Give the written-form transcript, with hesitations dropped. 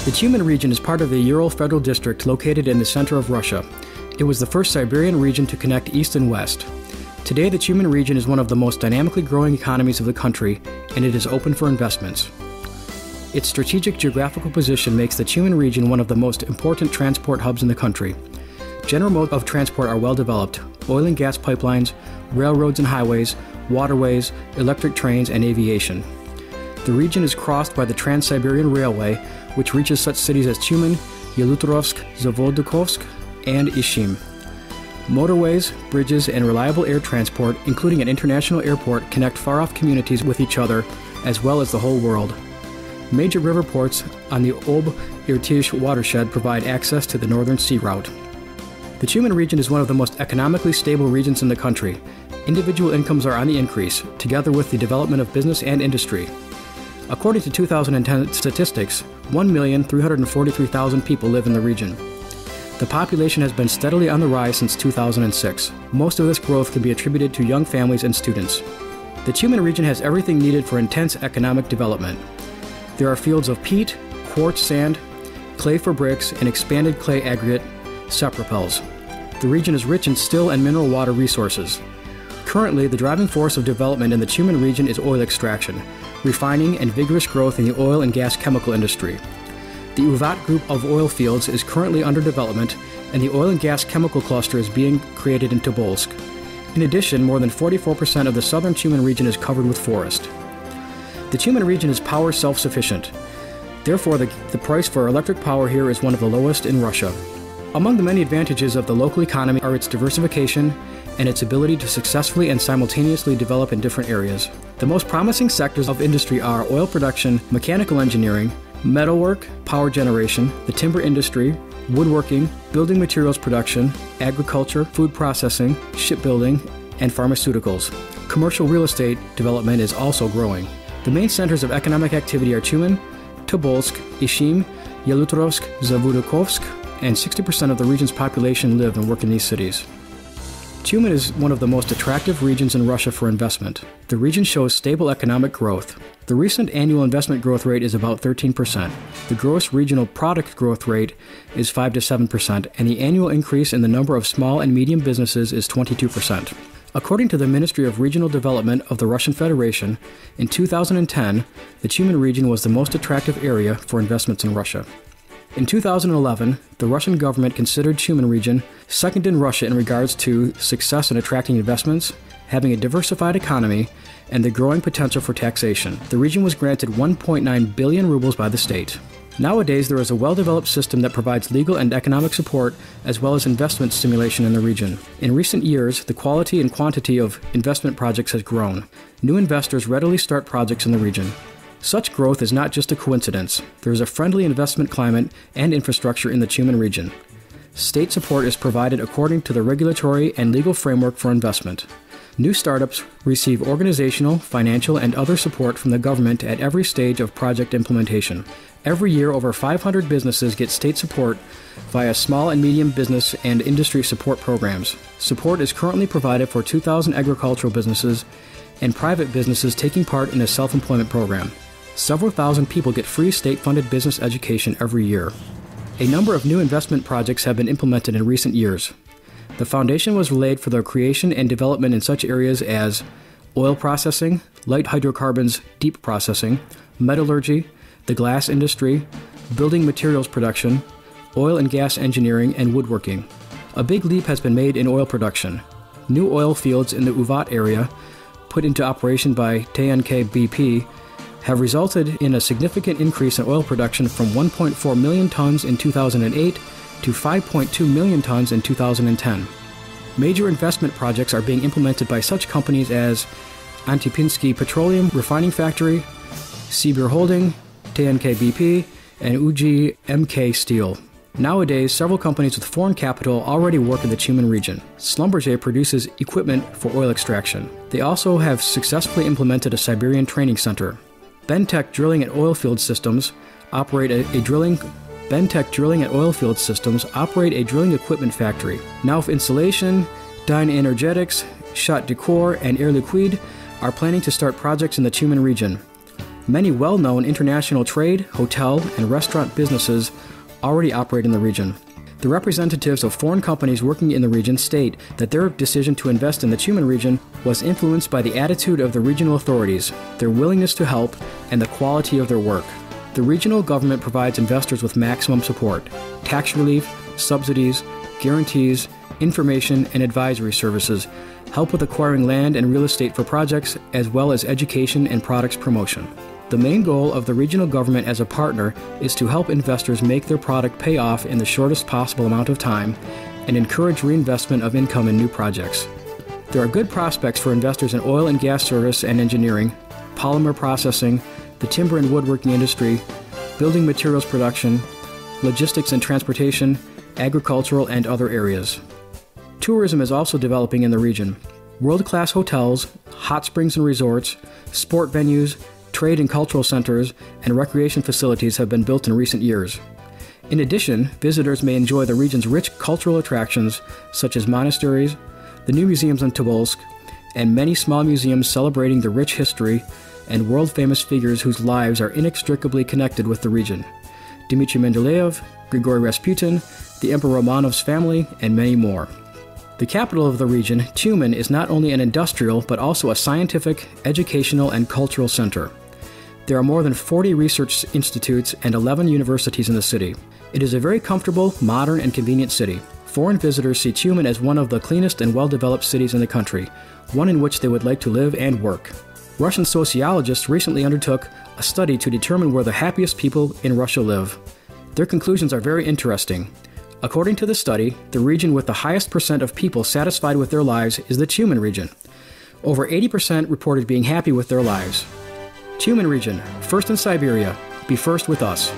The Tyumen region is part of the Ural Federal District located in the center of Russia. It was the first Siberian region to connect east and west. Today, the Tyumen region is one of the most dynamically growing economies of the country, and it is open for investments. Its strategic geographical position makes the Tyumen region one of the most important transport hubs in the country. General modes of transport are well developed: oil and gas pipelines, railroads and highways, waterways, electric trains, and aviation. The region is crossed by the Trans-Siberian Railway, which reaches such cities as Tyumen, Yalutrovsk, Zavodokhovsk, and Ishim. Motorways, bridges, and reliable air transport, including an international airport, connect far-off communities with each other, as well as the whole world. Major river ports on the Ob-Irtysh watershed provide access to the northern sea route. The Tyumen region is one of the most economically stable regions in the country. Individual incomes are on the increase, together with the development of business and industry. According to 2010 statistics, 1,343,000 people live in the region. The population has been steadily on the rise since 2006. Most of this growth can be attributed to young families and students. The Tyumen region has everything needed for intense economic development. There are fields of peat, quartz sand, clay for bricks, and expanded clay aggregate sapropels. The region is rich in still and mineral water resources. Currently, the driving force of development in the Tyumen region is oil extraction, refining, and vigorous growth in the oil and gas chemical industry. The Uvat group of oil fields is currently under development, and the oil and gas chemical cluster is being created in Tobolsk. In addition, more than 44% of the southern Tyumen region is covered with forest. The Tyumen region is power self-sufficient. Therefore, the price for electric power here is one of the lowest in Russia. Among the many advantages of the local economy are its diversification and its ability to successfully and simultaneously develop in different areas. The most promising sectors of industry are oil production, mechanical engineering, metalwork, power generation, the timber industry, woodworking, building materials production, agriculture, food processing, shipbuilding, and pharmaceuticals. Commercial real estate development is also growing. The main centers of economic activity are Tyumen, Tobolsk, Ishim, Yalutrovsk, Zavodokhovsk, and 60% of the region's population live and work in these cities. Tyumen is one of the most attractive regions in Russia for investment. The region shows stable economic growth. The recent annual investment growth rate is about 13%. The gross regional product growth rate is 5 to 7%, and the annual increase in the number of small and medium businesses is 22%. According to the Ministry of Regional Development of the Russian Federation, in 2010, the Tyumen region was the most attractive area for investments in Russia. In 2011, the Russian government considered Tyumen region second in Russia in regards to success in attracting investments, having a diversified economy, and the growing potential for taxation. The region was granted 1.9 billion rubles by the state. Nowadays, there is a well-developed system that provides legal and economic support as well as investment stimulation in the region. In recent years, the quality and quantity of investment projects has grown. New investors readily start projects in the region. Such growth is not just a coincidence. There is a friendly investment climate and infrastructure in the Tyumen region. State support is provided according to the regulatory and legal framework for investment. New startups receive organizational, financial, and other support from the government at every stage of project implementation. Every year, over 500 businesses get state support via small and medium business and industry support programs. Support is currently provided for 2,000 agricultural businesses and private businesses taking part in a self-employment program. Several thousand people get free state-funded business education every year. A number of new investment projects have been implemented in recent years. The foundation was laid for the creation and development in such areas as oil processing, light hydrocarbons deep processing, metallurgy, the glass industry, building materials production, oil and gas engineering, and woodworking. A big leap has been made in oil production. New oil fields in the Uvat area, put into operation by TNK BP, have resulted in a significant increase in oil production from 1.4 million tons in 2008 to 5.2 million tons in 2010. Major investment projects are being implemented by such companies as Antipinsky Petroleum Refining Factory, Sibir Holding, TNK BP, and UG MK Steel. Nowadays, several companies with foreign capital already work in the Tyumen region. Schlumberger produces equipment for oil extraction. They also have successfully implemented a Siberian training center. Bentech Drilling and Oilfield Systems operate a drilling equipment factory. Nauf Installation, Dyne Energetics, Shot Decor, and Air Liquide are planning to start projects in the Tyumen region. Many well-known international trade, hotel, and restaurant businesses already operate in the region. The representatives of foreign companies working in the region state that their decision to invest in the Tyumen region was influenced by the attitude of the regional authorities, their willingness to help, and the quality of their work. The regional government provides investors with maximum support, tax relief, subsidies, guarantees, information and advisory services, help with acquiring land and real estate for projects, as well as education and products promotion. The main goal of the regional government as a partner is to help investors make their product pay off in the shortest possible amount of time and encourage reinvestment of income in new projects. There are good prospects for investors in oil and gas service and engineering, polymer processing, the timber and woodworking industry, building materials production, logistics and transportation, agricultural, and other areas. Tourism is also developing in the region. World-class hotels, hot springs and resorts, sport venues, trade and cultural centers, and recreation facilities have been built in recent years. In addition, visitors may enjoy the region's rich cultural attractions such as monasteries, the new museums in Tobolsk, and many small museums celebrating the rich history and world-famous figures whose lives are inextricably connected with the region. Dmitry Mendeleev, Grigory Rasputin, the Emperor Romanov's family, and many more. The capital of the region, Tyumen, is not only an industrial but also a scientific, educational, and cultural center. There are more than 40 research institutes and 11 universities in the city. It is a very comfortable, modern, and convenient city. Foreign visitors see Tyumen as one of the cleanest and well-developed cities in the country, one in which they would like to live and work. Russian sociologists recently undertook a study to determine where the happiest people in Russia live. Their conclusions are very interesting. According to the study, the region with the highest percent of people satisfied with their lives is the Tyumen region. Over 80% reported being happy with their lives. Tyumen region, first in Siberia, be first with us.